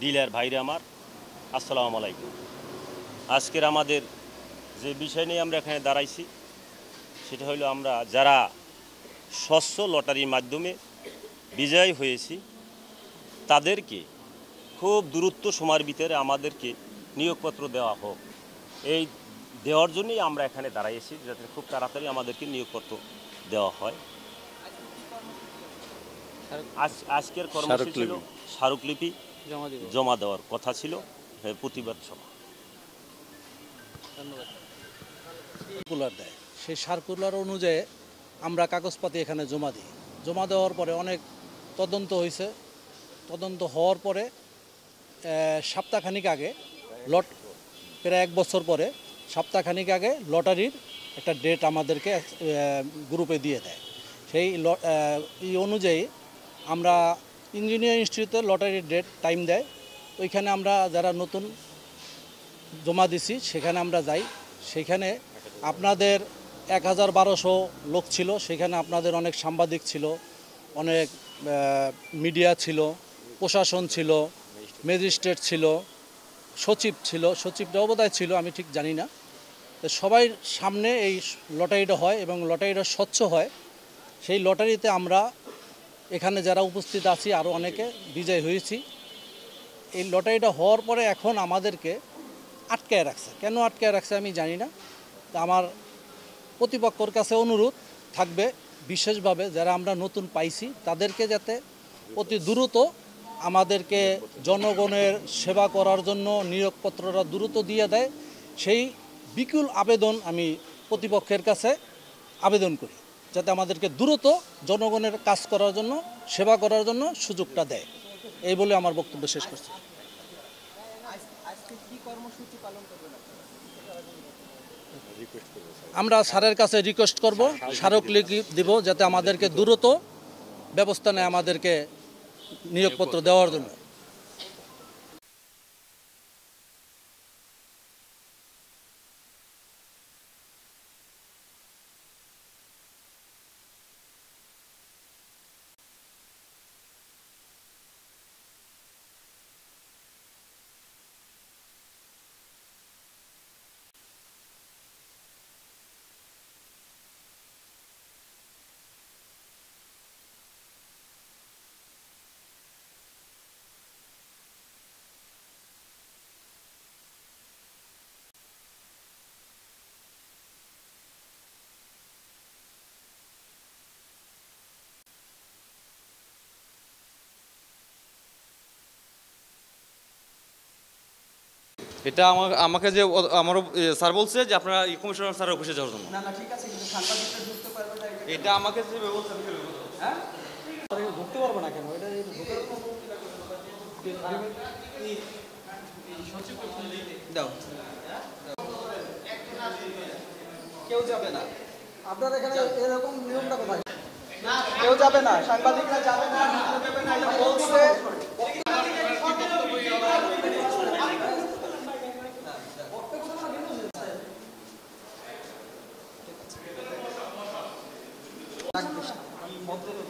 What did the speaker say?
Dealer ভাইরা আমার, আসসালামু আলাইকুম। আজকের আমাদের যে বিষয় নিয়ে আমরা এখানে দাঁড়াইছি সেটা হলো আমরা যারা স্বচ্ছ লটারির মাধ্যমে বিজয়ী হয়েছি তাদেরকে খুব দ্রুত সময়ের ভিতরে আমাদেরকে নিয়োগপত্র দেওয়া হোক, এই দেওয়ার জন্যই আমরা এখানে দাঁড়াইছি, যাতে খুব তাড়াতাড়ি আমাদেরকে নিয়োগপত্র দেওয়া হয়। আজকের কর্মসূচি ছিল স্মারকলিপি জমা দেওয়ার কথা ছিল, প্রতিবাদ সভা। ধন্যবাদ। সার্কুলার দেয়, সেই সার্কুলার অনুযায়ী আমরা কাগজপাতি এখানে জমা দিই। জমা দেওয়ার পরে অনেক তদন্ত হয়েছে। তদন্ত হওয়ার পরে সপ্তাহখানিক আগে প্রায় 1 বছর পরে সপ্তাহখানিক আগে লটারির একটা ডেট আমাদেরকে গ্রুপে দিয়ে দেয়। সেই অনুযায়ী আমরা ইঞ্জিনিয়ার ইনস্টিটিউটে লটারির ডেট টাইম দেয়, ওইখানে আমরা যারা নতুন জমা দিছি সেখানে আমরা যাই। সেখানে আপনাদের 1012 লোক ছিল, সেখানে আপনাদের অনেক সাংবাদিক ছিল, অনেক মিডিয়া ছিল, প্রশাসন ছিল, ম্যাজিস্ট্রেট ছিল, সচিব ছিল, সচিবটাও বোধহয় ছিল, আমি ঠিক জানি না। তো সবাই সামনে এই লটারিটা হয় এবং লটারিটা স্বচ্ছ হয়। সেই লটারিতে আমরা এখানে যারা উপস্থিত আছি আরও অনেকে বিজয় হয়েছি। এই লটারিটা হওয়ার পরে এখন আমাদেরকে আটকায় রাখছে। কেন আটকায় রাখছে আমি জানি না। তা আমার প্রতিপক্ষের কাছে অনুরোধ থাকবে বিশেষভাবে যারা আমরা নতুন পাইছি তাদেরকে যাতে অতি দ্রুত আমাদেরকে জনগণের সেবা করার জন্য নিয়োগপত্রটা দ্রুত দিয়ে দেয়, সেই বিপুল আবেদন আমি প্রতিপক্ষের কাছে আবেদন করি, যাতে আমাদেরকে দ্রুত জনগণের কাজ করার জন্য, সেবা করার জন্য সুযোগটা দেয়। এই বলে আমার বক্তব্য শেষ করছি। আমরা স্যারের কাছে রিকোয়েস্ট করব, স্মারকলিপি দিব যাতে আমাদেরকে দ্রুত ব্যবস্থা নেয় আমাদেরকে নিয়োগপত্র দেওয়ার জন্য। এটা আমাকে যে আমারও স্যার বলছে যে আপনারা কমিশনার স্যারের অফিসে যাওয়ার জন্য। না না ঠিক আছে, কিন্তু সাংবাদিকরা ঢুকতে পারবে না। এটা আমাকে যে ব্যবস্থা হ্যাঁ ঢুকতে পারবে না কেন? এটা দাও, কেউ যাবে না। আপনার এখানে এরকম নিয়মটা কোথায়? কেউ যাবে না, সাংবাদিকরা যাবে না, এটা বলছে। ভদ্রলোক